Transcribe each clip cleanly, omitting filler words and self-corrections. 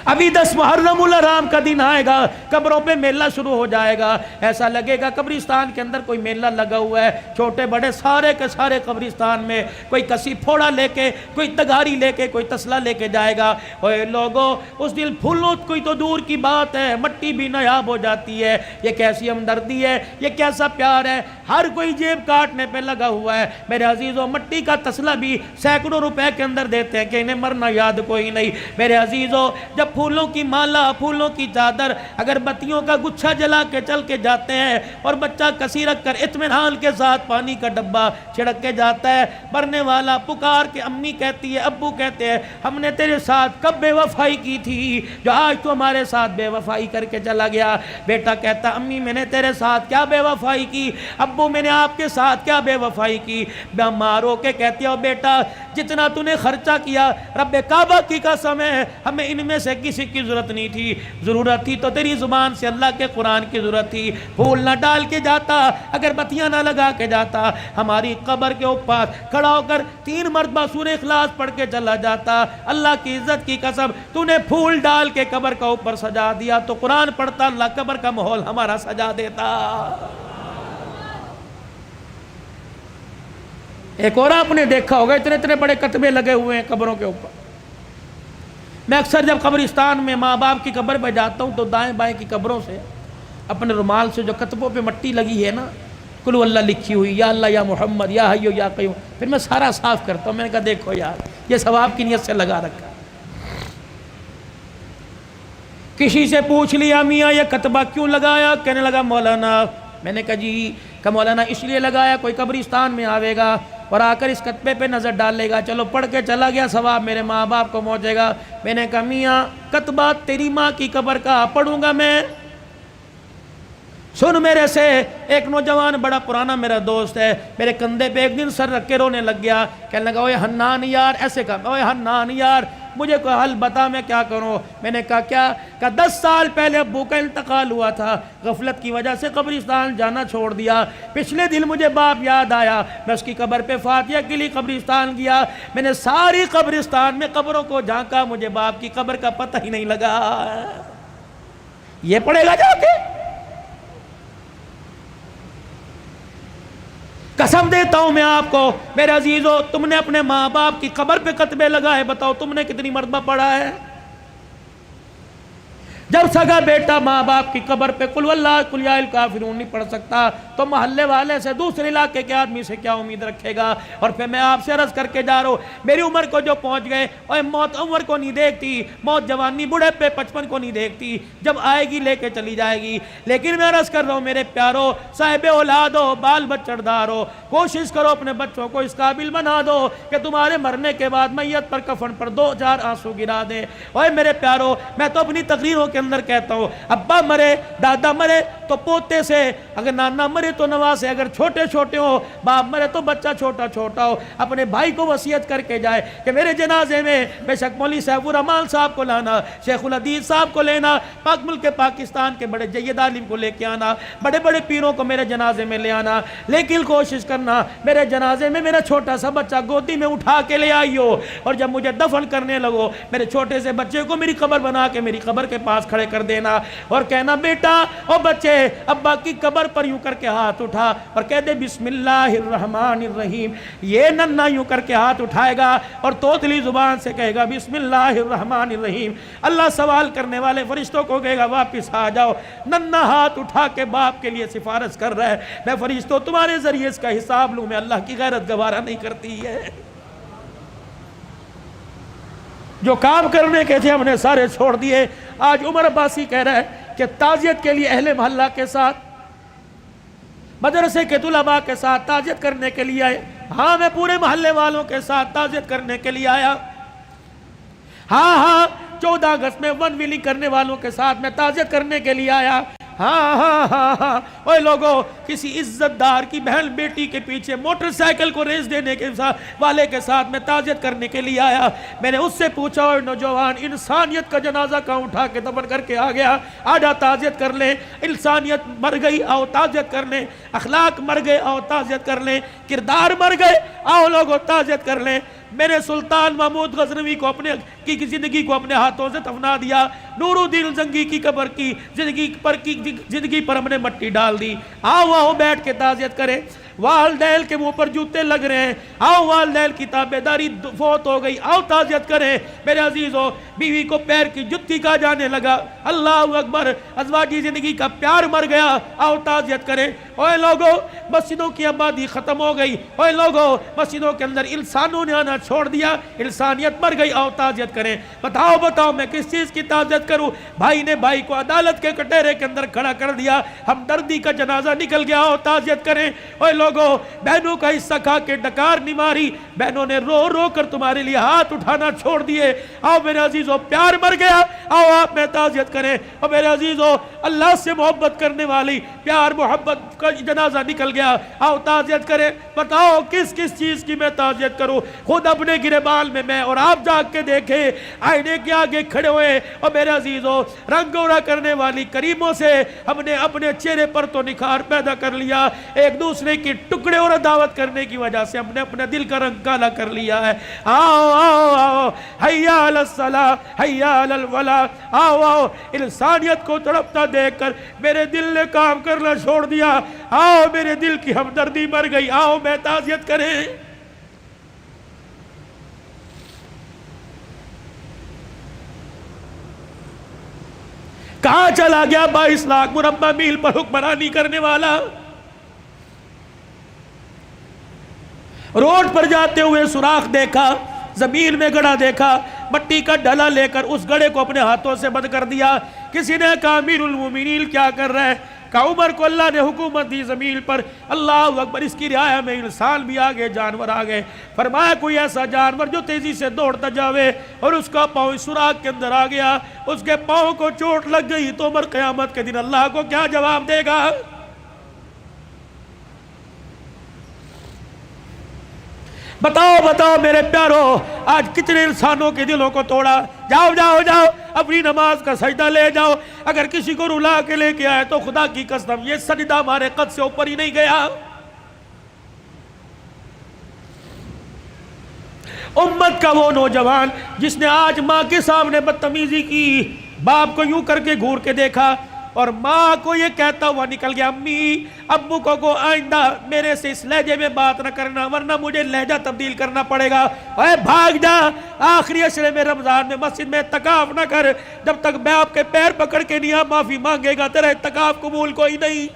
ابھی 10 محرم الحرام کا دن آئے گا، قبروں پہ میلہ شروع ہو جائے گا، ایسا لگے گا قبرستان کے اندر کوئی میلہ لگا ہوا ہے، چھوٹے بڑے سارے کے سارے قبرستان میں کوئی کسی پھوڑا لے کے، کوئی تگاری لے کے، کوئی تسلا لے کے جائے گا۔ اوے لوگوں، اس دل پھولوں کوئی تو دور کی بات ہے، مٹی بھی نایاب ہو جاتی ہے۔ یہ کیسی ہمدردی ہے، یہ کیسا پیار ہے، ہر کوئی جیب کاٹنے پہ لگا ہوا ہے۔ میرے عزیزوں، مٹی کا تسلا بھی سینکڑوں روپے کے اندر دیتے ہیں کہ انہیں مرنا یاد کوئی نہیں۔ میرے عزیزوں، جب پھولوں کی مالا، پھولوں کی چادر، اگر بتیوں کا گچھا جلا کے چل کے جاتے ہیں اور بچہ کسی رکھ کر اطمینان کے ساتھ پانی کا ڈبہ چھڑک کے جاتا ہے، مرنے والا پکار کے امی کہتی ہے، ابو کہتے ہیں، ہم نے تیرے ساتھ کب بے وفائی کی تھی جو آج تو ہمارے ساتھ بے وفائی کر کے چلا گیا؟ بیٹا کہتا، امی میں نے تیرے ساتھ کیا بے وفائی کی، ابو میں نے آپ کے ساتھ کیا بے وفائی کی؟ ماں رو کے کہتی ہے، بیٹا جتنا تو نے خرچہ کیا رب کعبہ کی قسم ہے ہمیں ان میں سے کسی کی ضرورت نہیں تھی، ضرورت تھی تو تیری زبان سے اللہ کے قرآن کی ضرورت تھی، پھول نہ ڈال کے جاتا، اگر بتیاں نہ لگا کے جاتا، ہماری قبر کے اوپر کھڑا ہو کر 3 مرتبہ سورہ اخلاص پڑھ کے چلا جاتا، اللہ کی عزت کی قسم تو نے پھول ڈال کے قبر کا اوپر سجا دیا، تو قرآن پڑھتا اللہ قبر کا ماحول ہمارا سجا دیتا۔ ایک اور آپ نے دیکھا ہوگا، اتنے بڑے کتبے لگے ہوئے ہیں قبروں کے اوپر۔ میں اکثر جب قبرستان میں ماں باپ کی قبر پہ جاتا ہوں تو دائیں بائیں کی قبروں سے اپنے رومال سے جو کتبوں پہ مٹی لگی ہے نا، قل ہو اللہ لکھی ہوئی، یا اللہ یا محمد یا حی یا قیوم، پھر میں سارا صاف کرتا ہوں۔ میں نے کہا دیکھو یار، یہ ثواب کی نیت سے لگا رکھا۔ کسی سے پوچھ لیا، میاں یہ کتبہ کیوں لگایا؟ کہنے لگا مولانا، میں نے کہا جی، کہ مولانا اس لیے لگایا کوئی قبرستان میں آوے گا اور آ کر اس کتبے پہ نظر ڈال لے گا، چلو پڑھ کے چلا گیا، ثواب میرے ماں باپ کو پہنچے گا۔ میں نے کہا میاں کتبہ تیری ماں کی قبر کا پڑھوں گا میں؟ سن میرے سے، ایک نوجوان بڑا پرانا میرا دوست ہے، میرے کندھے پہ ایک دن سر رکھ کے رونے لگ گیا، کہنے لگا اوے حنان یار، ایسے کہا، اوے حنان یار مجھے کوئی حل بتا، میں کیا کروں؟ میں نے کہا کیا؟ کہ 10 سال پہلے ابو کا انتقال ہوا تھا، غفلت کی وجہ سے قبرستان جانا چھوڑ دیا، پچھلے دن مجھے باپ یاد آیا، میں اس کی قبر پہ فاتحہ کے لیے قبرستان گیا، میں نے ساری قبرستان میں قبروں کو جھانکا، مجھے باپ کی قبر کا پتہ ہی نہیں لگا۔ یہ پڑھے گا جا کے؟ قسم دیتا ہوں میں آپ کو میرے عزیزو، تم نے اپنے ماں باپ کی قبر پہ کتبے لگائے، بتاؤ تم نے کتنی مرتبہ پڑھا ہے؟ جب سگا بیٹا ماں باپ کی قبر پہ قل واللہ قل یا الکافرون نہیں پڑھ سکتا تو محلے والے سے، دوسرے علاقے کے آدمی سے کیا امید رکھے گا؟ اور پھر میں آپ سے عرض کر کے جا رہا ہوں، میری عمر کو جو پہنچ گئے، اور موت عمر کو نہیں دیکھتی، موت جوانی بڑھے پہ 55 کو نہیں دیکھتی، جب آئے گی لے کے چلی جائے گی۔ لیکن میں عرض کر رہا ہوں میرے پیارو، صاحب اولاد ہو، بال بچڑدار ہو، کوشش کرو اپنے بچوں کو اس قابل بنا دو کہ تمہارے مرنے کے بعد میت پر کفن پر 2-4 آنسو گرا دیں۔ اوے میرے پیارو، میں تو اپنی تقریروں کے اندر کہتا ہوں، ابا مرے، دادا مرے تو پوتے سے، اگر نانا مرے تو نوا سے، اگر چھوٹے چھوٹے ہو، باپ مرے تو بچہ چھوٹا چھوٹا ہو، اپنے بھائی کو وصیت کر کے جائے کہ میرے جنازے میں بے شک مولوی سیف الرحمان صاحب کو لانا، شیخ الحدیث صاحب کو لینا، پاک ملک پاکستان کے بڑے جید عالم کو لے کے آنا، بڑے بڑے پیروں کو میرے جنازے میں لے آنا، لیکن کوشش کرنا میرے جنازے میں میرا چھوٹا سا بچہ گودی میں اٹھا کے لے آئیو، اور جب مجھے دفن کرنے لگو میرے چھوٹے سے بچے کو میری قبر بنا کے میری قبر کے پاس کھڑے کر دینا، اور کہنا بیٹا او بچے ابا کی قبر پر یوں کر کے ہاتھ اٹھا اور کہہ دے بسم اللہ الرحمن الرحیم۔ یہ ننھا یوں کر کے ہاتھ اٹھائے گا اور توتلی زبان سے کہے گا بسم اللہ الرحمن الرحیم، اللہ سوال کرنے والے فرشتوں کو کہے گا واپس آ جاؤ، ننھا ہاتھ اٹھا کے باپ کے لیے سفارش کر رہا ہے، میں فرشتوں تمہارے ذریعے اس کا حساب لوں، میں اللہ کی غیرت گوارا نہیں کرتی ہے۔ جو کام کرنے کے تھے ہم نے سارے چھوڑ دیے۔ آج عمر عباسی کہہ رہا ہے کہ تعزیت کے لیے اہل محلہ کے ساتھ، مدرسے کے طلباء کے ساتھ تعزیت کرنے کے لیے آئے۔ ہاں میں پورے محلے والوں کے ساتھ تعزیت کرنے کے لیے آیا، ہاں 14 اگست میں ون ویلنگ کرنے والوں کے ساتھ میں تعزیت کرنے کے لیے آیا، ہاں اوے لوگوں، کسی عزت دار کی بہن بیٹی کے پیچھے موٹر سائیکل کو ریس دینے کے والے کے ساتھ میں تعزیت کرنے کے لیے آیا۔ میں نے اس سے پوچھا اور نوجوان انسانیت کا جنازہ کہاں اٹھا کے دفن کر کے آ گیا؟ آجا تعزیت کر لیں، انسانیت مر گئی آؤ تعزیت کر لیں، اخلاق مر گئے آؤ تعزیت کر لیں۔ کردار مر گئے، آؤ لوگوں تعزیت کر لیں۔ میرے سلطان محمود غزنوی کو اپنے کی زندگی کو اپنے ہاتھوں سے دفنا دیا، نور الدین زنگی کی قبر کی زندگی پر ہم نے مٹی ڈال دی۔ آؤ آؤ بیٹھ کے تعزیت کریں۔ والدین کے منہ پر جوتے لگ رہے ہیں، آؤ والدین کی تابعداری فوت ہو گئی، آؤ تعزیت کریں۔ میرے عزیزو، بیوی کو پیر کی جتی کا جانے لگا، اللہ اکبر، ازواجی زندگی کا پیار مر گیا، آؤ تعزیت کریں۔ اوے لوگو، مسجدوں کی آبادی ختم ہو گئی، اوے لوگو، مسجدوں کے اندر انسانوں نے آنا چھوڑ دیا، انسانیت مر گئی، آؤ تعزیت کریں۔ بتاؤ میں کس چیز کی تعزیت کروں؟ بھائی نے بھائی کو عدالت کے کٹہرے کے اندر کھڑا کر دیا، ہمدردی کا جنازہ نکل گیا، آؤ تعزیت کریں۔ اوے لوگو، بہنوں کا حصہ کھا کے ڈکار نہیں ماری، بہنوں نے رو رو کر تمہارے لیے ہاتھ اٹھانا چھوڑ دیے، آؤ میرے عزیزو، پیار مر گیا، آؤ آپ میں تعزیت کریں۔ اور میرے عزیزو، اللہ سے محبت کرنے والی پیار محبت کا جنازہ نکل گیا، آؤ تعزیت کریں۔ بتاؤ کس چیز کی میں تعزیت کروں؟ خود اپنے گریبان میں اور آپ جاگ کے دیکھیں، آئینے کے آگے کھڑے ہوئے، اور میرے عزیزو، رنگ گورا کرنے والی کریموں سے ہم نے اپنے چہرے پر تو نکھار پیدا کر لیا، ایک دوسرے کی ٹکڑے اور دعوت کرنے کی وجہ سے ہم نے اپنے دل کا رنگ کالا کر لیا ہے۔ آؤ آؤ آؤ، حیا علی الصلاۃ، حیا علی الفلاح، آؤ آؤ۔ انسانیت کو تڑپتا دیکھ کر میرے دل نے کام کرنا چھوڑ دیا، آؤ میرے دل کی ہمدردی مر گئی، آؤ میں تعزیت کریں۔ کہاں چلا گیا 22 لاکھ مربع میل پر حکمرانی کرنے والا؟ روڈ پر جاتے ہوئے سوراخ دیکھا، زمین میں گڑھا دیکھا، مٹی کا ڈلا لے کر اس گڑھے کو اپنے ہاتھوں سے بند کر دیا۔ کسی نے کہا امیر المومنین کیا کر رہے ہیں؟ کہا عمر کو اللہ نے حکومت دی زمین پر، اللہ اکبر، اس کی رعایا میں انسان بھی آگے، جانور آگے۔ فرمایا کوئی ایسا جانور جو تیزی سے دوڑتا جاوے اور اس کا پاؤں سوراخ کے اندر آ گیا، اس کے پاؤں کو چوٹ لگ گئی تو عمر قیامت کے دن اللہ کو کیا جواب دے گا؟ بتاؤ میرے پیارو، آج کتنے انسانوں کے دلوں کو توڑا۔ جاؤ اپنی نماز کا سجدہ لے جاؤ، اگر کسی کو رلا کے لے کے آئے تو خدا کی قسم یہ سجدہ ہمارے قد سے اوپر ہی نہیں گیا۔ امت کا وہ نوجوان جس نے آج ماں کے سامنے بدتمیزی کی، باپ کو یوں کر کے گھور کے دیکھا اور ماں کو یہ کہتا ہوا نکل گیا، امی ابو کو آئندہ میرے سے اس لہجے میں بات نہ کرنا ورنہ مجھے لہجہ تبدیل کرنا پڑے گا، اے بھاگ جا، آخری عشرے میں رمضان میں مسجد میں اعتکاف نہ کر، جب تک باپ کے پیر پکڑ کے نہیں معافی مانگے گا تیرا اعتکاف قبول کوئی نہیں۔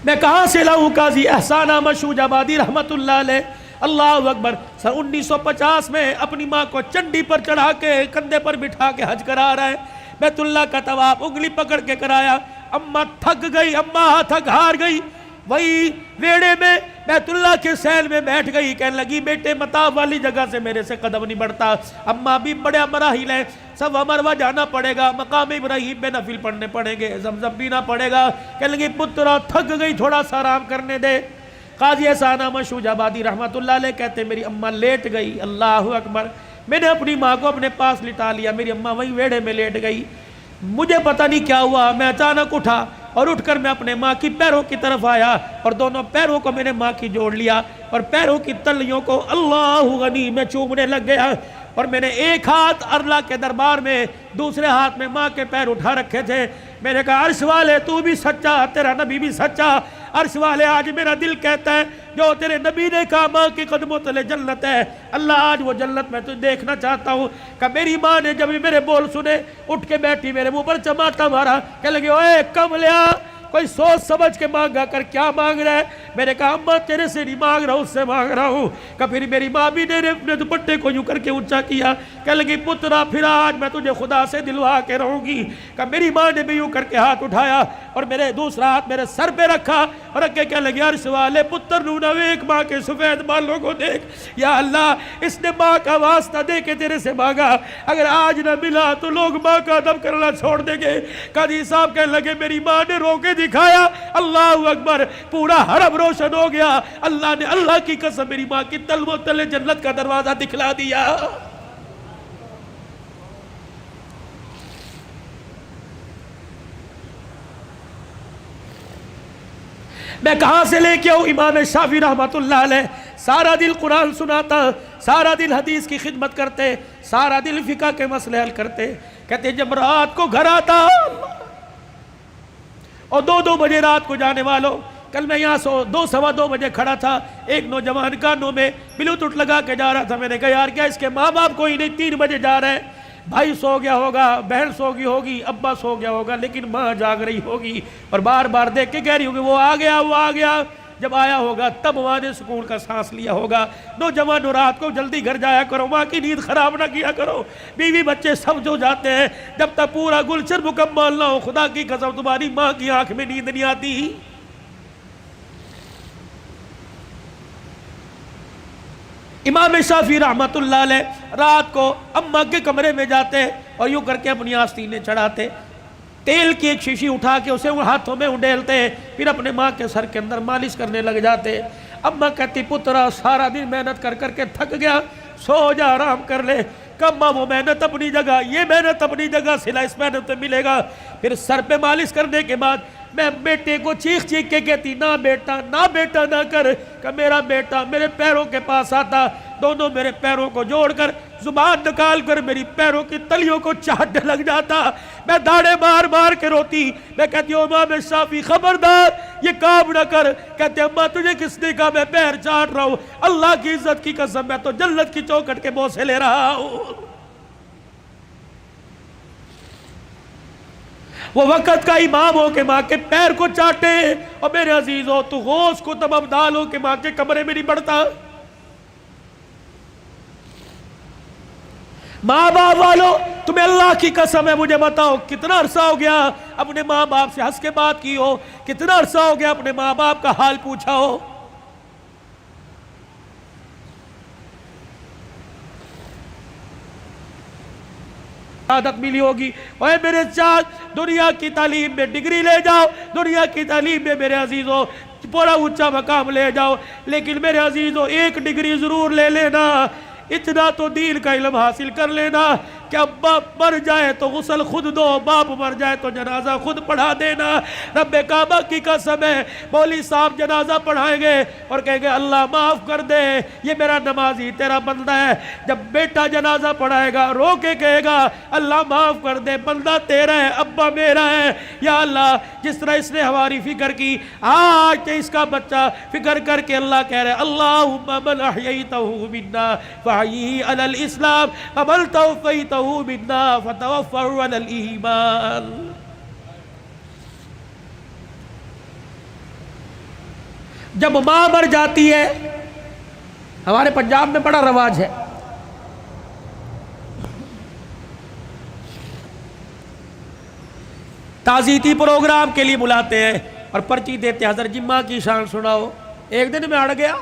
میں کہاں سے لاؤں قاضی احسان احمد شوج آبادی رحمت اللہ علیہ، اللہ اکبر، سن 1950 میں اپنی ماں کو چنڈی پر چڑھا کے کندھے پر بٹھا کے حج کرا رہا ہے، بیت اللہ کا طواف انگلی پکڑ کے کرایا، اماں تھک گئی، اماں تھک ہار گئی، وہی ویڑے میں بیت اللہ کے سیل میں بیٹھ گئی، کہنے لگی بیٹے مطاف والی جگہ سے میرے سے قدم نہیں بڑھتا، اماں بھی بڑے مراحل ہیں، صفا مروہ جانا پڑے گا، مقام ابراہیم پہ نفل پڑھنے پڑیں گے، زمزم پینا پڑے گا، کہنے لگی پترا تھک گئی تھوڑا سا آرام کرنے دے۔ قاضی احسان احمد شوج آبادی رحمت اللہ علیہ کہتے میری اماں لیٹ گئی، اللہ اکبر، میں نے اپنی ماں کو اپنے پاس لٹا لیا، میری اماں وہی ویڑے میں لیٹ گئی، مجھے پتہ نہیں کیا ہوا، میں اچانک اٹھا اور اٹھ کر میں اپنے ماں کی پیروں کی طرف آیا اور دونوں پیروں کو میں نے ماں کی جوڑ لیا اور پیروں کی تلیوں کو اللہ غنی میں چومنے لگ گیا، اور میں نے ایک ہاتھ اللہ کے دربار میں، دوسرے ہاتھ میں ماں کے پیر اٹھا رکھے تھے، میں نے کہا عرش والے تو بھی سچا، تیرا نبی بھی سچا، عرش والے آج میرا دل کہتا ہے جو تیرے نبی نے کہا ماں کے قدموں تلے جنت ہے، اللہ آج وہ جنت میں تجھے دیکھنا چاہتا ہوں۔ کہ میری ماں نے جب میرے بول سنے اٹھ کے بیٹھی، میرے منہ پر چماٹا مارا، کہنے لگے اوے کملیا کوئی سوچ سمجھ کے مانگا کر، کیا مانگ رہا ہے؟ میں نے کہا اماں تیرے سے نہیں مانگ رہا ہوں، اس سے مانگ رہا ہوں۔ کہ پھر میری ماں بھی نے اپنے دوپٹے کو یوں کر کے اونچا کیا، کہنے لگی پترا پھر آج میں تجھے خدا سے دلوا کے رہوں گی۔ کہ میری ماں نے بھی یوں کر کے ہاتھ اٹھایا اور میرے دوسرا ہاتھ میرے سر پہ رکھا اور اگے کہنے لگی عرش والے پتر نونا ایک ماں کے سفید بالوں کو دیکھ، یا اللہ اس نے ماں کا واسطہ دے کے تیرے سے مانگا، اگر آج نہ ملا تو لوگ ماں کا ادب کرنا چھوڑ دیں گے۔ قاضی صاحب کہنے لگے میری ماں نے رو کے دکھایا، اللہ اکبر، پورا حرم روشن ہو گیا، اللہ نے اللہ کی قسم میری ماں کی تلووں تلے جنت کا دروازہ دکھلا دیا۔ میں کہاں سے لے کے آؤں؟ امام شافعی رحمۃ اللہ علیہ سارا دن قرآن سناتا، سارا دن حدیث کی خدمت کرتے، سارا دن فقہ کے مسئلے حل کرتے. کہتے جب رات کو گھر آتا اور 2 بجے رات کو جانے والوں، کل میں یہاں 2 بجے کھڑا تھا، ایک نوجوان کانوں میں بلوٹوتھ لگا کے جا رہا تھا. میں نے کہا یار کیا اس کے ماں باپ کوئی نہیں، 3 بجے جا رہے ہیں، بھائی سو گیا ہوگا، بہن سو گئی ہوگی، ابا سو گیا ہوگا، لیکن ماں جاگ رہی ہوگی اور بار بار دیکھ کے کہہ رہی ہوگی وہ آ گیا، وہ آ گیا. جب آیا ہوگا تب وہاں نے سکون کا سانس لیا ہوگا. نوجوانوں رات کو جلدی گھر جایا کرو، ماں کی نیند خراب نہ کیا کرو. بیوی بچے سب جو جاتے ہیں، جب تک پورا گلشن مکمل نہ ہو، خدا کی قسم تمہاری ماں کی آنکھ میں نیند نہیں آتی. امام شافعی رحمۃ اللہ علیہ رات کو اماں کے کمرے میں جاتے اور یوں کر کے اپنی آستینیں چڑھاتے، تیل کی ایک شیشی اٹھا کے اسے ہاتھوں میں انڈیلتے، پھر اپنے ماں کے سر کے اندر مالش کرنے لگ جاتے. اماں کہتی پترا سارا دن محنت کر کر کے تھک گیا، سو جا آرام کر لے. کما وہ محنت اپنی جگہ، یہ محنت اپنی جگہ، صلہ اس محنت میں ملے گا. پھر سر پہ مالش کرنے کے بعد میں بیٹے کو چیخ چیخ کے کہتی نہ بیٹا نہ کر، کہ میرا بیٹا میرے پیروں کے پاس آتا، دونوں میرے پیروں کو جوڑ کر زبان نکال کر میری پیروں کی تلیوں کو چاٹنے لگ جاتا. میں داڑے مار مار کے روتی. میں کہتی ہوں امام شافعی خبردار یہ کام نہ کر. کہتے اماں تجھے کس نے کہا میں پیر چاٹ رہا ہوں؟ اللہ کی عزت کی قسم میں تو جنت کی چوکھٹ کے بوسے لے رہا ہوں. وہ وقت کا امام ہو کہ ماں کے پیر کو چاٹے، اور میرے عزیز ہو تو غوث کو تب ابدال ہو کہ ماں کے کمرے میں نہیں بڑھتا. ماں باپ والو تمہیں اللہ کی قسم ہے، مجھے بتاؤ کتنا عرصہ ہو گیا اپنے ماں باپ سے ہنس کے بات کی ہو؟ کتنا عرصہ ہو گیا اپنے ماں باپ کا حال پوچھا ہو؟ عادت ملی ہوگی اوے میرے چاچ دنیا کی تعلیم میں ڈگری لے جاؤ، دنیا کی تعلیم میں میرے عزیزوں پورا اونچا مقام لے جاؤ، لیکن میرے عزیزوں ایک ڈگری ضرور لے لینا، اتنا تو دین کا علم حاصل کر لینا کہ اب باپ مر جائے تو غسل خود دو، باپ مر جائے تو جنازہ خود پڑھا دینا. رب کعبہ کی قسم ہے مولوی صاحب جنازہ پڑھائیں گے اور کہیں گے اللہ معاف کر دے یہ میرا نمازی تیرا بندہ ہے. جب بیٹا جنازہ پڑھائے گا رو کے کہے گا اللہ معاف کر دے بندہ تیرا ہے ابا میرا ہے. یا اللہ جس طرح اس نے ہماری فکر کی، آج کہ اس کا بچہ فکر کر کے اللہ کہہ رہے اللہم من احییتہ منا فحییہ علی الاسلام ومن توفیتہ منا فتوفہ علی الایمان. جب ماں مر جاتی ہے، ہمارے پنجاب میں بڑا رواج ہے، تعزیتی پروگرام کے لیے بلاتے ہیں اور پرچی دیتے ہیں حضرت جی ماں کی شان سناؤ. ایک دن میں اڑ گیا،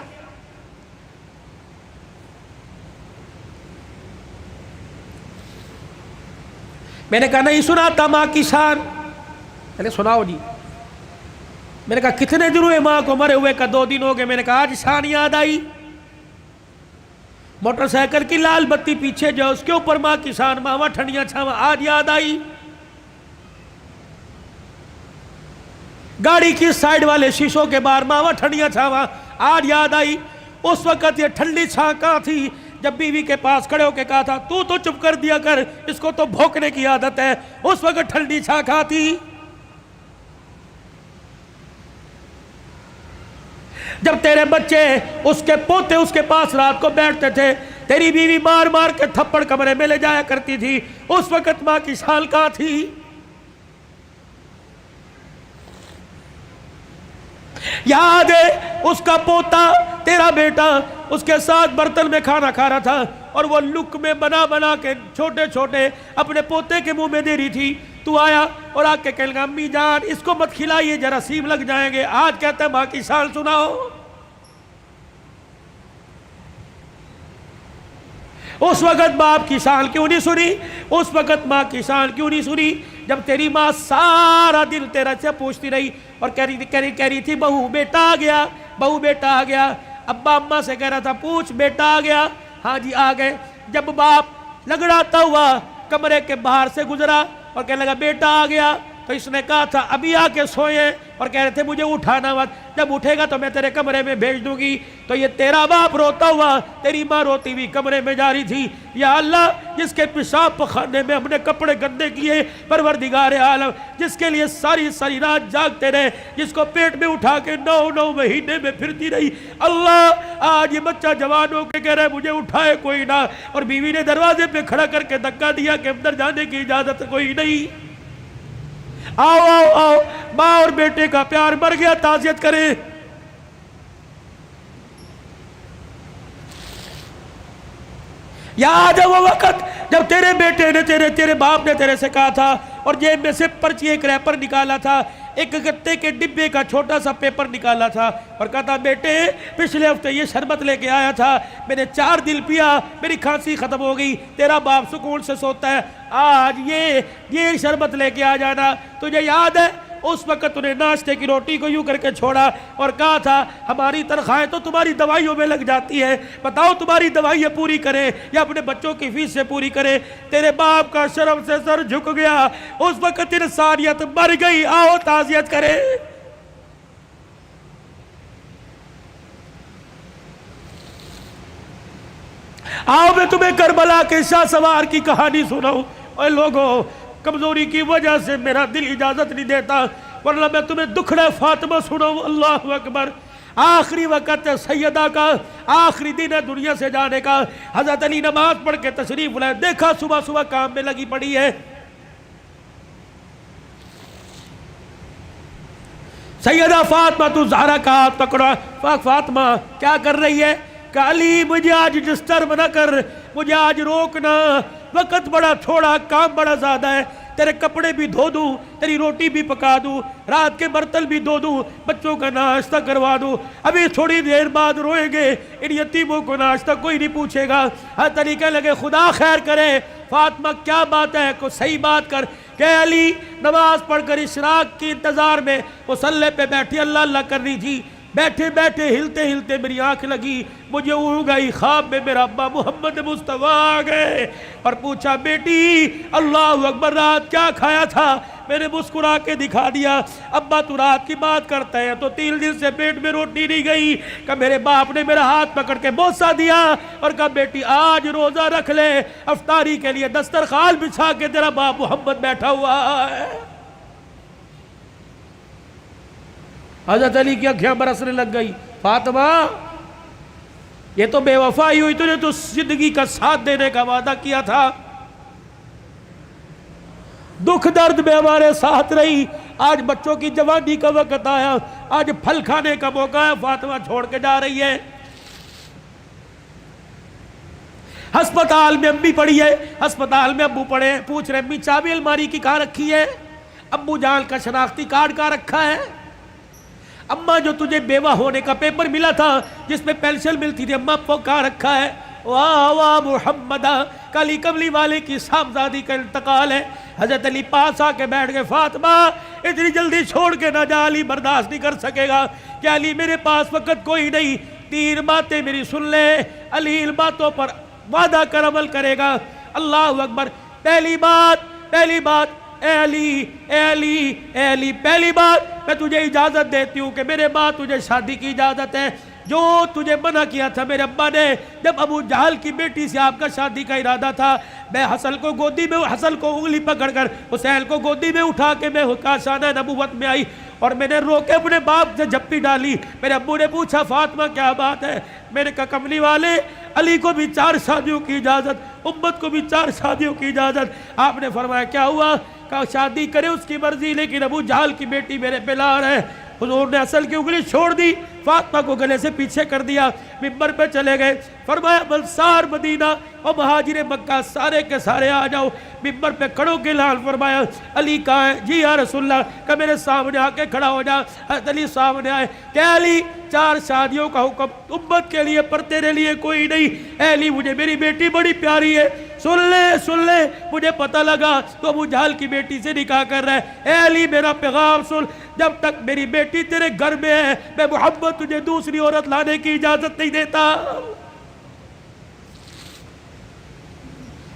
میں نے کہا نہیں سناتا ماں کی شان. میں نے سناؤ جی. میں نے کہا کتنے دن ہوئے ماں کو مرے ہوئے؟ کا 2 دن ہو گئے. میں نے کہا آج شان یاد آئی. موٹر سائیکل کی لال بتی پیچھے جو اس کے اوپر ماں کی شان، ماما ٹھنڈیاں چھاواں، آج یاد آئی. گاڑی کی سائیڈ والے شیشوں کے باہر ماما ٹھنڈیاں چھاواں، آج یاد آئی. اس وقت یہ ٹھنڈی چھاں کہاں تھی جب بیوی کے پاس کھڑے ہو کے کہا تھا تو چپ کر دیا کر، اس کو تو بھونکنے کی عادت ہے. اس وقت ٹھنڈی چھاں کہاں تھی؟ جب تیرے بچے اس کے پوتے اس کے پاس رات کو بیٹھتے تھے، تیری بیوی مار مار کے تھپڑ کمرے میں لے جایا کرتی تھی، اس وقت ماں کی شان کہاں تھی؟ یاد ہے اس کا پوتا تیرا بیٹا اس کے ساتھ برتن میں کھانا کھا رہا تھا اور وہ لک میں بنا بنا کے چھوٹے چھوٹے اپنے پوتے کے منہ میں دے رہی تھی. تو آیا اور آ کے کہنے لگا امی جان اس کو مت کھلائیے جراثیم لگ جائیں گے. آج کہتا ہے ماں کی شان سناؤ. اس وقت باپ کی شان کیوں نہیں سنی؟ اس وقت ماں کی شان کیوں نہیں سنی؟ جب تیری ماں سارا دن تیرا سے پوچھتی رہی اور کہہ رہی تھی بہو بیٹا آ گیا، بہو بیٹا آ گیا. ابا اماں سے کہہ رہا تھا پوچھ بیٹا آ گیا؟ ہاں جی آ گئے. جب باپ لگڑاتا ہوا کمرے کے باہر سے گزرا اور کہنے لگا بیٹا آ گیا، تو اس نے کہا تھا ابھی آ کے سوئے اور کہہ رہے تھے مجھے اٹھانا مت، جب اٹھے گا تو میں تیرے کمرے میں بھیج دوں گی۔ تو یہ تیرا باپ روتا ہوا تیری ماں روتی ہوئی کمرے میں جا رہی تھی، یا اللہ جس کے پیشاب پخانے میں ہم نے کپڑے گندے کیے، پروردگار عالم جس کے لیے ساری ساری رات جاگتے رہے، جس کو پیٹ میں اٹھا کے 9 مہینے میں پھرتی رہی، اللہ آج یہ بچہ جوان ہو کے کہہ رہا ہے مجھے اٹھائے کوئی نہ، اور بیوی نے دروازے پہ کھڑا کر کے دھکا دیا کہ اندر جانے کی اجازت کوئی نہیں۔ آؤ آؤ آؤ، ماں اور بیٹے کا پیار مر گیا، تعزیت کریں۔ یاد ہے وہ وقت جب تیرے بیٹے نے تیرے باپ نے تیرے سے کہا تھا اور جیب میں سے پرچی ایک ریپر نکالا تھا، ایک گتے کے ڈبے کا چھوٹا سا پیپر نکالا تھا اور کہا تھا بیٹے پچھلے ہفتے یہ شربت لے کے آیا تھا، میں نے 4 دن پیا، میری کھانسی ختم ہو گئی، تیرا باپ سکون سے سوتا ہے، آج یہ شربت لے کے آ جانا۔ تجھے یاد ہے اس وقت انہیں ناشتے کی روٹی کو یوں کر کے چھوڑا اور کہا تھا ہماری تنخواہیں تو تمہاری دوائیوں میں لگ جاتی ہے، بتاؤ تمہاری دوائیاں پوری کریں یا اپنے بچوں کی فیس سے پوری کریں۔ تیرے باپ کا شرم سے سر جھک گیا، اس وقت انسانیت مر گئی، آؤ تعزیت کریں۔ آؤ میں تمہیں کربلا کے شاہ سوار کی کہانی سناؤں۔ اے لوگوں کمزوری کی وجہ سے میرا دل اجازت نہیں دیتا، ورنہ میں تمہیں دکھڑا فاطمہ سناؤں۔ اللہ اکبر۔ آخری وقت سیدہ کا، آخری دن ہے دنیا سے جانے کا، حضرت علی نماز پڑھ کے تشریف لائے، دیکھا صبح صبح کام میں لگی پڑی ہے۔ سیدہ فاطمہ تو زہرا کا ہاتھ پکڑا، فاطمہ کیا کر رہی ہے؟ کہ علی مجھے آج ڈسٹرب نہ کر، مجھے آج روکنا، وقت بڑا تھوڑا، کام بڑا زیادہ ہے، تیرے کپڑے بھی دھو دوں، تیری روٹی بھی پکا دوں، رات کے برتن بھی دھو دوں، بچوں کا ناشتہ کروا دوں، ابھی تھوڑی دیر بعد روئیں گے، ان یتیموں کو ناشتہ کوئی نہیں پوچھے گا۔ ہر طریقے لگے خدا خیر کرے۔ فاطمہ کیا بات ہے، کوئی صحیح بات کر۔ کہ علی نماز پڑھ کر اشراق کی انتظار میں مصلی پہ بیٹھی اللہ اللہ کر رہی تھی، بیٹھے بیٹھے ہلتے ہلتے میری آنکھ لگی، مجھے اڑ گئی، خواب میں میرا ابا محمد مصطفیٰ آ گئے اور پوچھا بیٹی اللہ اکبر رات کیا کھایا تھا؟ میں نے مسکرا کے دکھا دیا۔ ابا تو رات کی بات کرتا ہے تو 3 دن سے پیٹ میں روٹی نہیں گئی۔ کہ میرے باپ نے میرا ہاتھ پکڑ کے بوسہ دیا اور کہا بیٹی آج روزہ رکھ لے، افطاری کے لیے دسترخوان بچھا کے تیرا باپ محمد بیٹھا ہوا ہے۔ حضرت علی کی آنکھیں برسنے لگ گئی۔ فاطمہ یہ تو بے وفائی ہوئی، تو نے تو زندگی کا ساتھ دینے کا وعدہ کیا تھا، دکھ درد میں ہمارے ساتھ رہی، آج بچوں کی جوانی کا وقت آیا، آج پھل کھانے کا موقع ہے، فاطمہ چھوڑ کے جا رہی ہے۔ ہسپتال میں امی پڑی ہے، ہسپتال میں ابو پڑے، پوچھ رہے امی چابی الماری کی کہاں رکھی ہے؟ ابو جان کا شناختی کارڈ کہاں رکھا ہے؟ اماں جو تجھے بیوہ ہونے کا پیپر ملا تھا جس میں پینشن ملتی تھی، اماں وہ کہاں رکھا ہے؟ واہ واہ محمدہ، کالی کملی والے کی صاحبزادی کا انتقال ہے۔ حضرت علی پاس آ کے بیٹھ گئے، فاطمہ اتنی جلدی چھوڑ کے نہ جا، علی برداشت نہیں کر سکے گا۔ کہ علی میرے پاس وقت کوئی نہیں، 3 باتیں میری سن لے، علی ان باتوں پر وعدہ کر عمل کرے گا۔ اللہ اکبر۔ پہلی بات اے علی پہلی بات میں تجھے اجازت دیتی ہوں کہ میرے بعد تجھے شادی کی اجازت ہے۔ جو تجھے منع کیا تھا میرے ابا نے، جب ابو جہل کی بیٹی سے آپ کا شادی کا ارادہ تھا، میں حسن کو انگلی پکڑ کر حسین کو گودی میں اٹھا کے میں کاشانہ نبوت میں آئی اور میں نے رو کے اپنے باپ سے جھپی ڈالی۔ میرے ابو نے پوچھا فاطمہ کیا بات ہے؟ میں نے کہا کملی والے علی کو بھی 4 شادیوں کی اجازت، امت کو بھی 4 شادیوں کی اجازت۔ آپ نے فرمایا کیا ہوا؟ کہا شادی کرے اس کی مرضی، لیکن ابو جہل کی بیٹی میرے پہ لار ہے۔ حضور نے اصل کی انگلی چھوڑ دی، فاطمہ کو گلے سے پیچھے کر دیا، منبر پہ چلے گئے، فرمایا انصار مدینہ اور مہاجر مکہ سارے کے سارے آ جاؤ۔ منبر پہ کھڑوں کے لال فرمایا علی کہاں ہے؟ جی یا رسول اللہ، کہ میرے سامنے آ کے کھڑا ہو جا۔ حضرت علی سامنے آئے کہ علی 4 شادیوں کا حکم امت کے لیے پر تیرے لیے کوئی نہیں۔ اے علی مجھے میری بیٹی بڑی پیاری ہے، سن لے مجھے پتہ لگا تو ابو جہل کی بیٹی سے نکاح کر رہا ہے۔ اے علی میرا پیغام سن، جب تک میری بیٹی تیرے گھر میں ہے میں محمد تجھے دوسری عورت لانے کی اجازت نہیں دیتا۔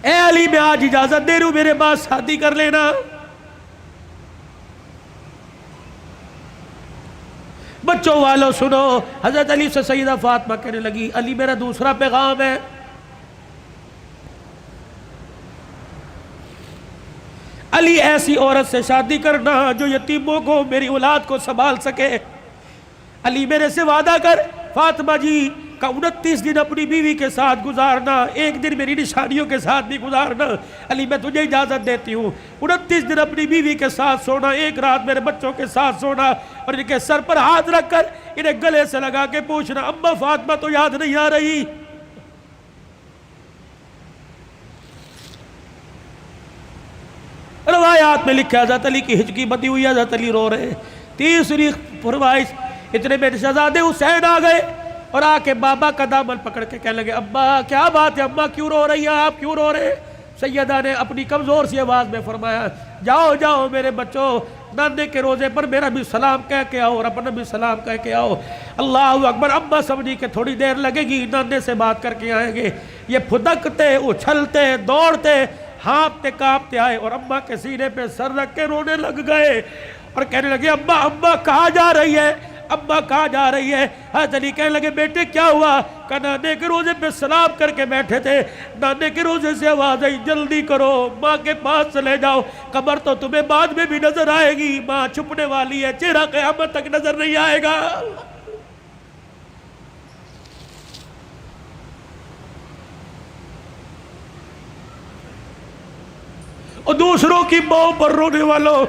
اے علی میں آج اجازت دے رہا ہوں، میرے بعد شادی کر لینا۔ بچوں والوں سنو، حضرت علی سے سیدہ فاطمہ کہنے لگی علی میرا دوسرا پیغام ہے، علی ایسی عورت سے شادی کرنا جو یتیموں کو، میری اولاد کو سنبھال سکے۔ علی میرے سے وعدہ کر فاطمہ جی کا 29 دن اپنی بیوی کے ساتھ گزارنا، ایک دن میری نشانیوں کے ساتھ بھی گزارنا۔ علی میں تجھے اجازت دیتی ہوں، 29 دن اپنی بیوی کے ساتھ سونا، ایک رات میرے بچوں کے ساتھ سونا، اور ان کے سر پر ہاتھ رکھ کر انہیں گلے سے لگا کے پوچھنا اما فاطمہ تو یاد نہیں آ رہی؟ روایات میں لکھا حضرت علی کی ہچکی بندی ہوئی، حضرت علی رو رہے۔ تیسری فرمائش، اتنے میں شہزادے حسین آ گئے اور آ کے بابا کا دامن پکڑ کے کہنے لگے ابا کیا بات ہے، اماں کیوں رو رہی ہیں، آپ کیوں رو رہے؟ سیدہ نے اپنی کمزور سی آواز میں فرمایا جاؤ جاؤ میرے بچوں، نانے کے روزے پر میرا بھی سلام کہہ کے آؤ اور اپنا بھی سلام کہہ کے آؤ۔ اللہ اکبر۔ اماں سمجھی کہ تھوڑی دیر لگے گی، نانے سے بات کر کے آئیں گے۔ یہ پھدکتے اچھلتے دوڑتے ہانپتے کانپتے آئے اور اماں کے سینے پہ سر رکھ کے رونے لگ گئے اور کہنے لگے اماں اماں کہاں جا رہی ہے، اماں کہاں جا رہی ہے؟ حضرت علی کہنے لگے بیٹے کیا ہوا؟ کہ نانے کے روزے پہ سلام کر کے بیٹھے تھے، نانے کے روزے سے آواز آئی جلدی کرو ماں کے پاس چلے جاؤ، قبر تو تمہیں بعد میں بھی نظر آئے گی، ماں چھپنے والی ہے، چہرہ قیامت تک نظر نہیں آئے گا۔ اور دوسروں کی ماں پر رونے والوں،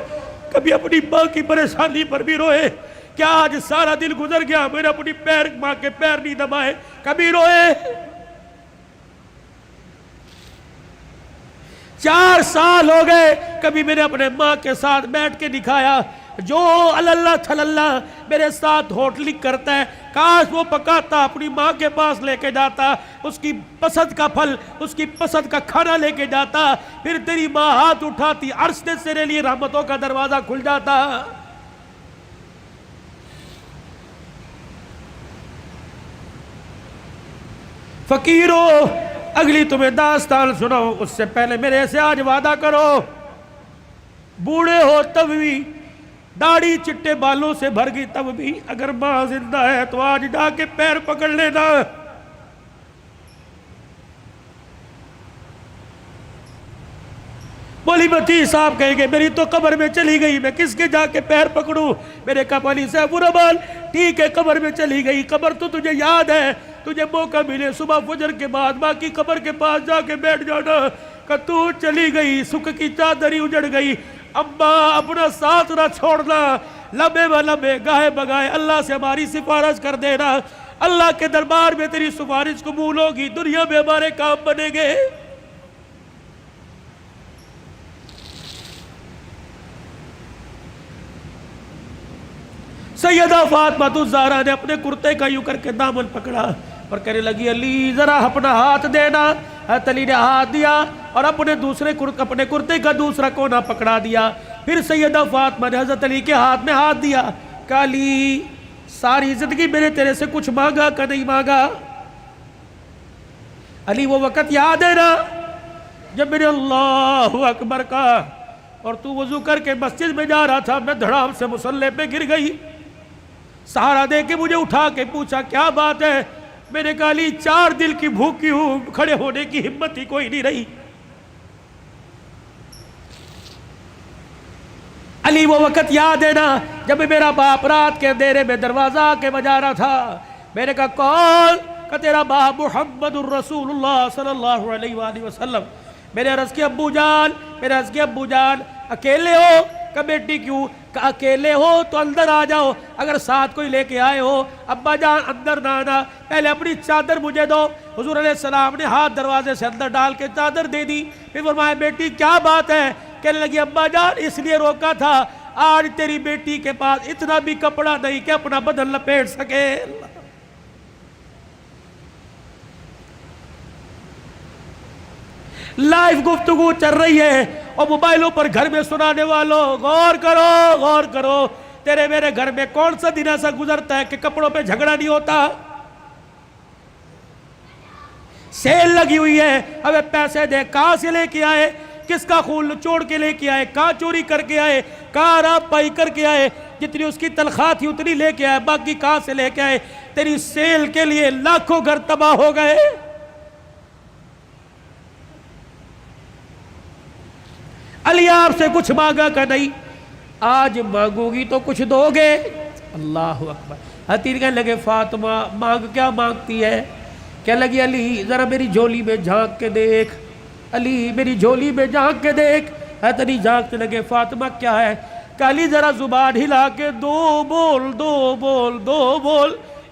کبھی اپنی ماں کی پریشانی پر بھی روئے۔ کیا آج سارا دن گزر گیا میں نے اپنی ماں کے پیر نہیں دبائے؟ کبھی روئے؟ 4 سال ہو گئے کبھی میں نے اپنے ماں کے ساتھ بیٹھ کے دکھایا؟ جو اللہ تھلاللہ میرے ساتھ ہوٹلنگ کرتا ہے کاش وہ پکاتا اپنی ماں کے پاس لے کے جاتا، اس کی پسند کا پھل، اس کی پسند کا کھانا لے کے جاتا، پھر تیری ماں ہاتھ اٹھاتی، عرش سے تیرے لیے رحمتوں کا دروازہ کھل جاتا۔ فقیرو اگلی تمہیں داستان سناؤ اس سے پہلے میرے سے آج وعدہ کرو، بوڑھے ہو تب بھی، داڑھی چٹے بالوں سے بھر گئی تب بھی، اگر ماں زندہ ہے تو آج جا کے پیر پکڑ لینا۔ بولی بتی صاحب کہیں گے میری تو قبر میں چلی گئی، میں کس کے جا کے پیر پکڑوں؟ میرے کہا علی صاحب ربال ٹھیک ہے قبر میں چلی گئی، قبر تو تجھے یاد ہے، تجھے موقع ملے صبح فجر کے بعد ماں کی قبر کے پاس جا کے بیٹھ جانا، کہ تو چلی گئی، سکھ کی چادری اجڑ گئی، اماں اپنا ساتھ نہ چھوڑنا، لمبے و لمبے گاہے بگائے اللہ سے ہماری سفارش کر دینا، اللہ کے دربار میں تیری سفارش قبول ہوگی، دنیا میں ہمارے کام بنے گے۔ سیدہ فاطمہ الزہرا نے اپنے کرتے کا یوں کر کے دامن پکڑا اور کہنے لگی علی ذرا اپنا ہاتھ دینا۔ حضرت علی نے ہاتھ دیا اور اپنے کرتے کا دوسرا کونا پکڑا دیا۔ پھر سیدہ فاطمہ نے حضرت علی کے ہاتھ میں ہاتھ دیا، کہا علی ساری زندگی میں نے تیرے سے کچھ مانگا کہ نہیں مانگا؟ علی وہ وقت یاد ہے نا جب میں نے اللہ اکبر کہا اور تو وضو کر کے مسجد میں جا رہا تھا، میں دھڑام سے مصلی پہ گر گئی، سہارا دے کے مجھے اٹھا کے پوچھا کیا بات ہے؟ میں نے کہا علی 4 دل کی بھوکی ہوں، کھڑے ہونے کی ہمت ہی کوئی نہیں رہی۔ علی وہ وقت یاد ہے نا جب میرا باپ رات کے اندھیرے میں دروازہ آ کے بجا رہا تھا، میں نے کہا کون؟ کہ تیرا باپ محمد الرسول اللہ صلی اللہ علیہ وآلہ وسلم۔ میں نے عرض کیا ابو جان اکیلے ہو؟ کہ بیٹی کیوں؟ کہ اکیلے ہو تو اندر آ جاؤ، اگر ساتھ کوئی لے کے آئے ہو ابا جان اندر نہ آنا، پہلے اپنی چادر مجھے دو۔ حضور علیہ السلام نے ہاتھ دروازے سے اندر ڈال کے چادر دے دی، پھر فرمایا بیٹی کیا بات ہے؟ کہنے لگی ابا جان اس لیے روکا تھا آج تیری بیٹی کے پاس اتنا بھی کپڑا نہیں کہ اپنا بدن لپیٹ سکے۔ لائیو گفتگو چل رہی ہے اور موبائلوں پر گھر میں سنانے والوں غور کرو، تیرے میرے گھر میں کون سا دن ایسا گزرتا ہے کہ کپڑوں پہ جھگڑا نہیں ہوتا؟ سیل لگی ہوئی ہے، ہمیں پیسے دے، کہاں سے لے کے آئے؟ کس کا خون چوڑ کے لے کے آئے؟ کہاں چوری کر کے آئے؟ کہاں راب پائی کر کے آئے؟ جتنی اس کی تنخواہ تھی اتنی لے کے آئے، باقی کہاں سے لے کے آئے؟ تیری سیل کے لیے لاکھوں گھر تباہ ہو گئے۔ علی آپ سے کچھ مانگا کہ نہیں؟ آج مانگو گی تو کچھ دو گے؟ اللہ اکبر۔ حتیر کہنے لگے فاطمہ مانگ کیا مانگتی ہے؟ کہنے لگی علی ذرا میری جھولی میں جھانک کے دیکھ، علی میری جھولی میں جھانک کے دیکھ۔ حضرت علی جھانکنے لگے فاطمہ کیا ہے؟ کہ علی ذرا زبان ہلا کے دو بول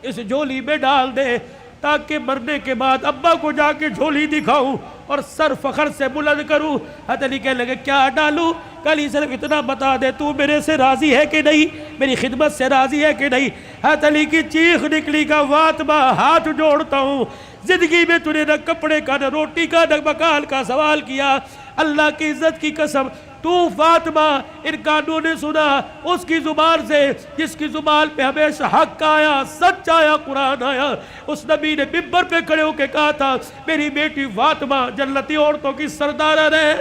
اس جھولی میں ڈال دے، تاکہ مرنے کے بعد ابا کو جا کے جھولی دکھاؤں اور سر فخر سے بلند کروں۔ حضرت علی کہنے لگے کیا ڈالوں؟ کہ علی صرف اتنا بتا دے تو میرے سے راضی ہے کہ نہیں، میری خدمت سے راضی ہے کہ نہیں؟ حضرت علی کی چیخ نکلی کہ فاطمہ ہاتھ جوڑتا ہوں، زندگی میں تو نے نہ کپڑے کا نہ روٹی کا نہ مکان کا سوال کیا، اللہ کی عزت کی قسم تو فاطمہ ان کانوں نے سنا اس کی زبان سے جس کی زبان پہ ہمیشہ حق آیا، سچ آیا، قرآن آیا۔ اس نبی نے ممبر پہ کھڑے ہو کے کہا تھا میری بیٹی فاطمہ جنتی عورتوں کی سردارہ ہے۔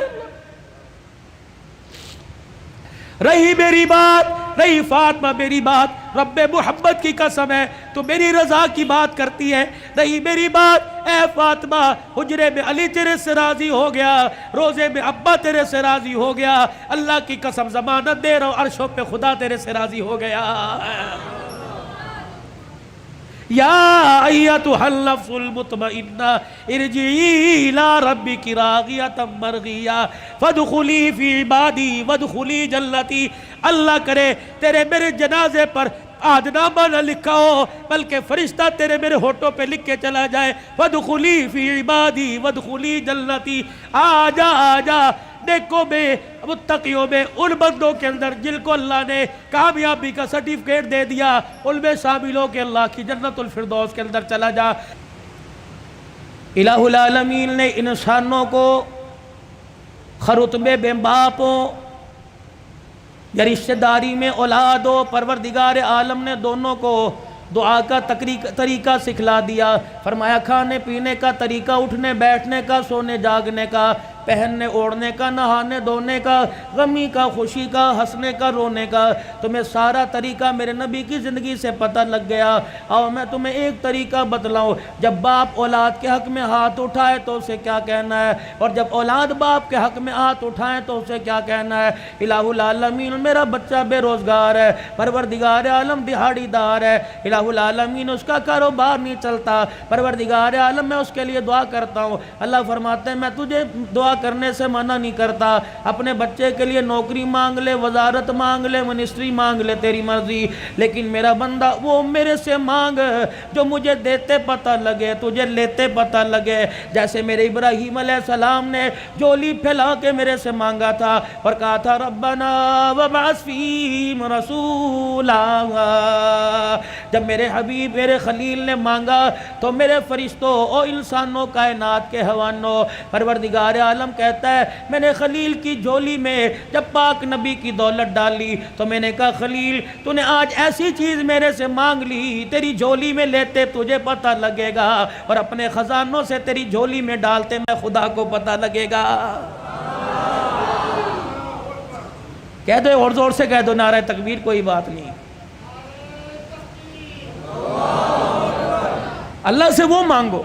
رہی میری بات، رہی فاطمہ میری بات، رب محمد کی قسم ہے تو میری رضا کی بات کرتی ہے، رہی میری بات، اے فاطمہ حجرے میں علی تیرے سے راضی ہو گیا، روزے میں ابا تیرے سے راضی ہو گیا، اللہ کی قسم ضمانت دے رہا ہوں عرشوں پہ خدا تیرے سے راضی ہو گیا۔ یا ایتھا النفس المطمئنہ ارجعی الی ربک راغیۃ مرغیہ فادخلی فی عبادی وادخلی جنتی۔ اللہ کرے تیرے میرے جنازے پر آدنامہ نہ لکھا ہو بلکہ فرشتہ تیرے میرے ہونٹوں پہ لکھ کے چلا جائے، وادخلی فی عبادی وادخلی جنتی۔ آجا آجا نیکوں میں متقیوں میں ان بندوں کے اندر جن کو اللہ نے کامیابی کا سرٹیفکیٹ دے دیا ان میں شامل ہو کے اللہ کی جنت الفردوس کے اندر چلا جا۔ الہ العالمین نے انسانوں کو خرطبے بے باپ ہو یا رشتہ داری میں اولاد ہو، پروردگار عالم نے دونوں کو دعا کا طریقہ سکھلا دیا، فرمایا کھانے پینے کا طریقہ، اٹھنے بیٹھنے کا، سونے جاگنے کا، پہننے اوڑھنے کا، نہانے دھونے کا، غمی کا، خوشی کا، ہنسنے کا، رونے کا، تمہیں سارا طریقہ میرے نبی کی زندگی سے پتہ لگ گیا۔ اور میں تمہیں ایک طریقہ بتلاؤں، جب باپ اولاد کے حق میں ہاتھ اٹھائے تو اسے کیا کہنا ہے، اور جب اولاد باپ کے حق میں ہاتھ اٹھائیں تو اسے کیا کہنا ہے۔ الہ العالمین میرا بچہ بے روزگار ہے، پروردگار عالم دہاڑی دار ہے، الہ العالمین اس کا کاروبار نہیں چلتا، پروردگار عالم میں اس کے لیے دعا کرتا ہوں۔ اللہ فرماتے ہیں میں تجھے دعا کرنے سے منع نہیں کرتا، اپنے بچے کے لیے نوکری مانگ لے، وزارت مانگ لے، منسٹری مانگ لے، تیری مرضی، لیکن میرا بندہ وہ میرے سے مانگ جو مجھے دیتے پتہ لگے، تجھے لیتے پتہ لگے۔ جیسے میرے ابراہیم علیہ السلام نے جولی پھیلا کے میرے سے مانگا تھا اور کہا تھا ربنا وابعث فیہم رسولا، جب میرے حبیب میرے خلیل نے مانگا تو میرے فرشتوں اور انسانوں کائنات کے حوانوں پروردگار عالم کہتا ہے میں نے خلیل کی جھولی میں جب پاک نبی کی دولت ڈالی تو میں نے کہا خلیل تو نے آج ایسی چیز میرے سے مانگ لی، تیری جھولی میں لیتے تجھے پتہ لگے گا اور اپنے خزانوں سے تیری جھولی میں ڈالتے میں خدا کو پتہ لگے گا۔ کہہ دو اور زور سے کہہ دو نعرہ تکبیر، کوئی بات نہیں۔ اللہ سے وہ مانگو،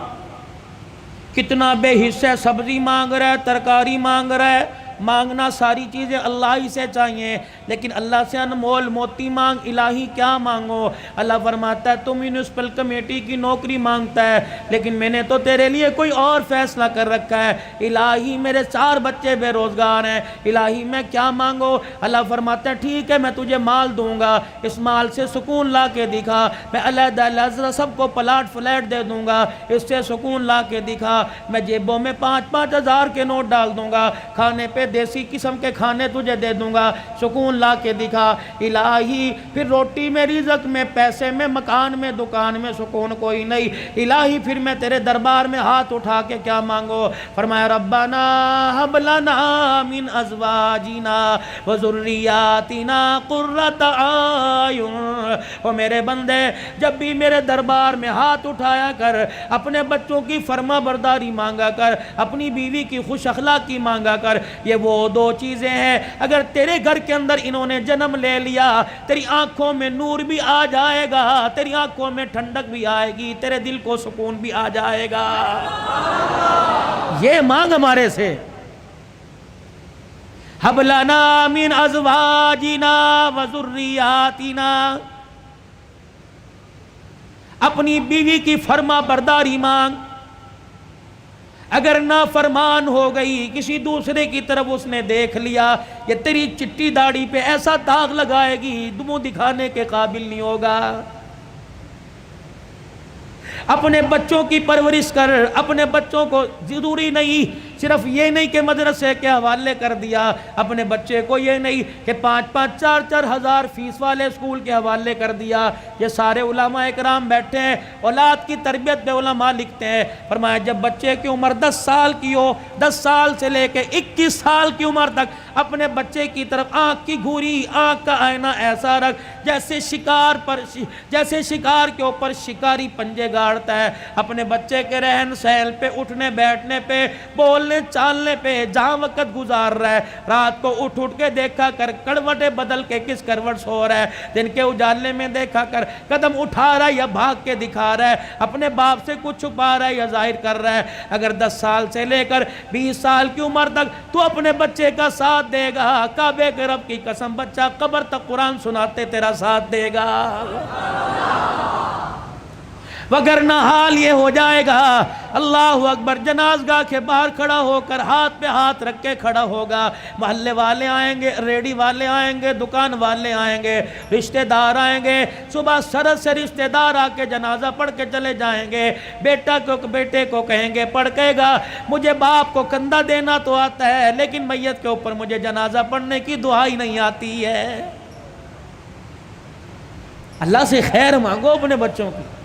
کتنا بے حصہ سبزی مانگ رہا ہے، ترکاری مانگ رہا ہے، مانگنا ساری چیزیں اللہ ہی سے چاہیے، لیکن اللہ سے انمول موتی مانگ، الہی کیا مانگو؟ اللہ فرماتا ہے تم میونسپل کمیٹی کی نوکری مانگتا ہے لیکن میں نے تو تیرے لیے کوئی اور فیصلہ کر رکھا ہے، الہی میرے 4 بچے بے روزگار ہیں، الہی میں کیا مانگو؟ اللہ فرماتا ہے ٹھیک ہے میں تجھے مال دوں گا، اس مال سے سکون لا کے دکھا، میں علیحدہ علیحدہ سب کو پلاٹ فلیٹ دے دوں گا، اس سے سکون لا کے دکھا، میں جیبوں میں 5-5 ہزار کے نوٹ ڈال دوں گا، کھانے پہ دیسی قسم کے کھانے تجھے دے دوں گا، سکون لا کے دکھا۔ الہی پھر روٹی میں، رزق میں، پیسے میں، مکان میں، دکان میں سکون کوئی نہیں، الہی پھر میں تیرے دربار میں ہاتھ اٹھا کے کیا مانگو؟ فرمایا ربنا ہب لنا من ازواجنا وذریاتنا قرۃ اعین، او میرے بندے جب بھی میرے دربار میں ہاتھ اٹھایا کر، اپنے بچوں کی فرما برداری مانگا کر، اپنی بیوی کی خوش اخلاقی مانگا کر، یہ وہ 2 چیزیں ہیں اگر تیرے گھر کے اندر انہوں نے جنم لے لیا تیری آنکھوں میں نور بھی آ جائے گا، تیری آنکھوں میں ٹھنڈک بھی آئے گی، تیرے دل کو سکون بھی آ جائے گا۔ یہ مانگ ہمارے سے، ہب لنا من ازواجنا وذریاتنا، اپنی بیوی کی فرما برداری مانگ۔ اگر نافرمان ہو گئی، کسی دوسرے کی طرف اس نے دیکھ لیا، یہ تیری چٹی داڑھی پہ ایسا داغ لگائے گی منہ دکھانے کے قابل نہیں ہوگا۔ اپنے بچوں کی پرورش کر، اپنے بچوں کو ضروری نہیں صرف یہ نہیں کہ مدرسے کے حوالے کر دیا، اپنے بچے کو یہ نہیں کہ 5-5 4-4 ہزار فیس والے اسکول کے حوالے کر دیا۔ یہ سارے علماء اکرام بیٹھے ہیں، اولاد کی تربیت پہ علماء لکھتے ہیں، فرمایا جب بچے کی عمر 10 سال کی ہو، 10 سال سے لے کے 21 سال کی عمر تک اپنے بچے کی طرف آنکھ کی گھوری، آنکھ کا آئینہ ایسا رکھ جیسے شکار کے اوپر شکاری پنجے گاڑتا ہے۔ اپنے بچے کے رہن سہن پہ، اٹھنے بیٹھنے پہ، بولنے چالنے پہ، جہاں وقت گزار رہا ہے، رات کو اٹھ کے دیکھا کر کروٹیں بدل کے کس کروٹ سو رہا ہے، دن کے اجالے میں دیکھا کر قدم اٹھا رہا ہے یا بھاگ کے دکھا رہا ہے، اپنے باپ سے کچھ چھپا رہا ہے یا ظاہر کر رہا ہے۔ اگر 10 سال سے لے کر 20 سال کی عمر تک تو اپنے بچے کا ساتھ دے گا، کعبے کے رب کی قسم بچہ قبر تک قرآن سناتے تیرا ساتھ دے گا، وگرنہ حال یہ ہو جائے گا اللہ اکبر، جنازگاہ کے باہر کھڑا ہو کر ہاتھ پہ ہاتھ رکھ کے کھڑا ہوگا، محلے والے آئیں گے، ریڈی والے آئیں گے، دکان والے آئیں گے، رشتہ دار آئیں گے، صبح سرد سے رشتہ دار آ کے جنازہ پڑھ کے چلے جائیں گے، بیٹے کو کہیں گے، پڑھ کہے گا مجھے باپ کو کندھا دینا تو آتا ہے لیکن میت کے اوپر مجھے جنازہ پڑھنے کی دعا ہی نہیں آتی ہے۔ اللہ سے خیر مانگو اپنے بچوں کی۔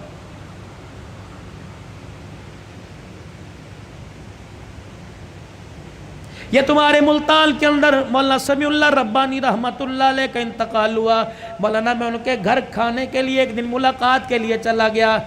یہ تمہارے ملتان کے اندر مولانا سمیع اللہ ربانی رحمت اللہ علیہ کا انتقال ہوا۔ مولانا میں ان کے گھر کھانے کے لیے ایک دن ملاقات کے لیے چلا گیا،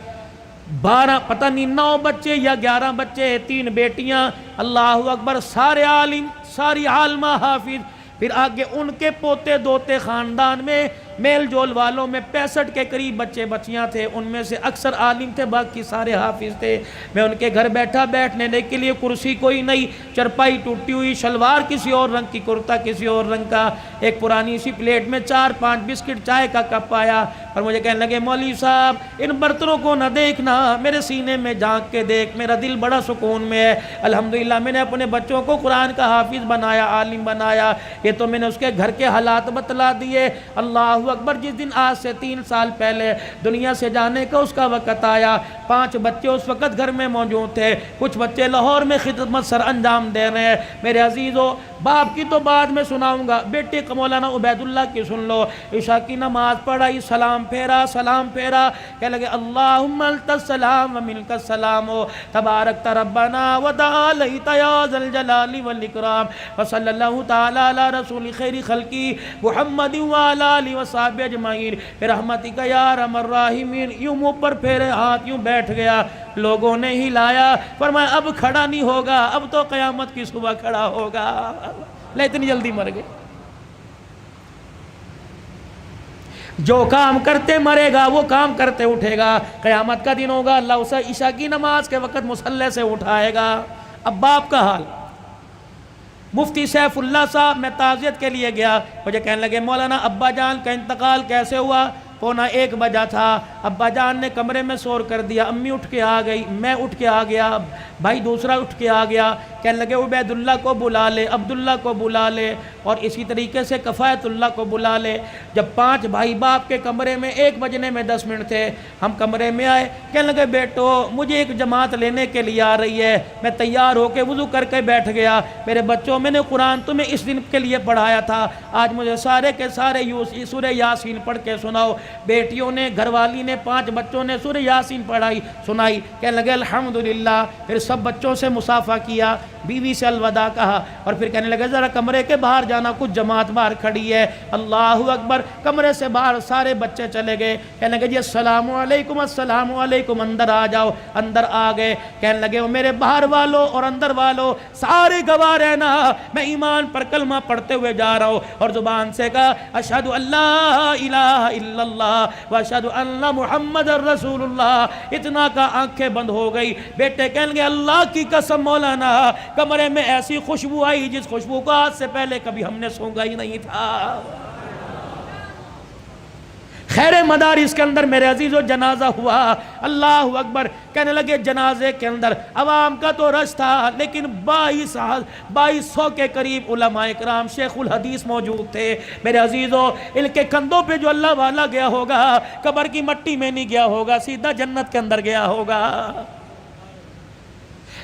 12 پتہ نہیں 9 بچے یا 11 بچے، 3 بیٹیاں، اللہ اکبر، سارے عالم، ساری عالمہ حافظ، پھر آگے ان کے پوتے دوتے، خاندان میں میل جول والوں میں 65 کے قریب بچے بچیاں تھے، ان میں سے اکثر عالم تھے، باقی سارے حافظ تھے۔ میں ان کے گھر بیٹھا، بیٹھنے کے لیے کرسی کوئی نہیں، چرپائی ٹوٹی ہوئی، شلوار کسی اور رنگ کی، کرتا کسی اور رنگ کا، ایک پرانی سی پلیٹ میں 4-5 بسکٹ، چائے کا کپ آیا اور مجھے کہنے لگے مولوی صاحب ان برتنوں کو نہ دیکھنا، میرے سینے میں جھانک کے دیکھ، میرا دل بڑا سکون میں ہے، الحمدللہ میں نے اپنے بچوں کو قرآن کا حافظ بنایا، عالم بنایا، یہ تو میں نے اس کے گھر کے حالات بتلا دیے۔ اللہ اکبر، جس دن آج سے 3 سال پہلے دنیا سے جانے کا اس کا وقت آیا، 5 بچے اس وقت گھر میں موجود تھے، کچھ بچے لاہور میں خدمت سر انجام دے رہے ہیں۔ میرے عزیزو، باپ کی تو بعد میں سناؤں گا، بیٹے مولانا عبید اللہ کی سن لو۔ عشاء کی نماز پڑھائی، سلام پھیرا، کہنے لگے اللہم انت السلام و منک السلام تبارک ربنا و تعالیت یا ذا الجلال والاکرام وصلی اللہ تعالی علی رسول خیر خلقی محمد وعلی آلہ وصحبہ اجمعین برحمتک یا ارحم الراحمین۔ یوں منہ پر پھیرے ہاتھ، یوں بیٹھ گیا، لوگوں نے ہلایا، فرمایا اب کھڑا نہیں ہوگا، اب تو قیامت کی صبح کھڑا ہوگا۔ لے اتنی جلدی مر گئے، جو کام کرتے مرے گا وہ کام کرتے اٹھے گا، قیامت کا دن ہوگا، اللہ اسے عشاء کی نماز کے وقت مصلی سے اٹھائے گا۔ اب باپ کا حال، مفتی سیف اللہ صاحب، میں تعزیت کے لیے گیا، مجھے کہنے لگے مولانا ابا جان کا انتقال کیسے ہوا؟ 1:15 بجا تھا، ابا جان نے کمرے میں شور کر دیا، امی اٹھ کے آ گئی، میں اٹھ کے آ گیا، بھائی دوسرا اٹھ کے آ گیا، کہنے لگے عبید اللہ کو بلا لے، عبداللہ کو بلا لے، اور اسی طریقے سے کفایت اللہ کو بلا لے۔ جب 5 بھائی باپ کے کمرے میں 1 بجنے میں 10 منٹ تھے، ہم کمرے میں آئے، کہنے لگے بیٹو مجھے ایک جماعت لینے کے لیے آ رہی ہے۔ میں تیار ہو کے وضو کر کے بیٹھ گیا، میرے بچوں میں نے قرآن تمہیں اس دن کے لیے پڑھایا تھا، آج مجھے سارے کے سارے سورہ یاسین پڑھ کے سناؤ۔ بیٹیوں نے، گھر والی نے، 5 بچوں نے سورہ یاسین پڑھائی، سنائی، کہنے لگے الحمدللہ۔ پھر سب بچوں سے مصافحہ کیا، بیوی سے الوداع کہا اور پھر کہنے لگے ذرا کمرے کے باہر جانا، کچھ جماعت باہر کھڑی ہے۔ اللہ اکبر، کمرے سے باہر سارے بچے چلے گئے، کہنے لگے جی السلام علیکم السلام علیکم، اندر آ جاؤ۔ اندر آ گئے، کہنے لگے وہ میرے باہر والوں اور اندر والوں سارے گواہ رہنا، میں ایمان پر کلمہ پڑھتے ہوئے جا رہا ہوں، اور زبان سے کہا اشہد ان لا الہ الا اللہ واشہد ان محمد رسول اللہ۔ اتنا کا آنکھیں بند ہو گئی۔ بیٹے کہنے لگے اللہ کی قسم مولانا، کمرے میں ایسی خوشبو آئی جس خوشبو کو آج سے پہلے کبھی ہم نے سونگا ہی نہیں تھا۔ خیر مدارس کے اندر میرے عزیزو جنازہ ہوا، اللہ اکبر، کہنے لگے جنازے کے اندر عوام کا تو رش تھا، لیکن 2200 کے قریب علماء اکرام شیخ الحدیث موجود تھے۔ میرے عزیزو ان کے کندھوں پہ جو اللہ والا گیا ہوگا، قبر کی مٹی میں نہیں گیا ہوگا، سیدھا جنت کے اندر گیا ہوگا۔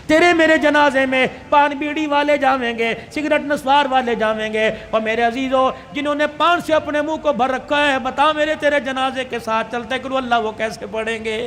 تیرے میرے جنازے میں پان بیڑی والے جاویں گے، سگریٹ نسوار والے جاویں گے، اور میرے عزیزو جنہوں نے پان سے اپنے منہ کو بھر رکھا ہے، بتا میرے تیرے جنازے کے ساتھ چلتے کرو اللہ وہ کیسے پڑھیں گے؟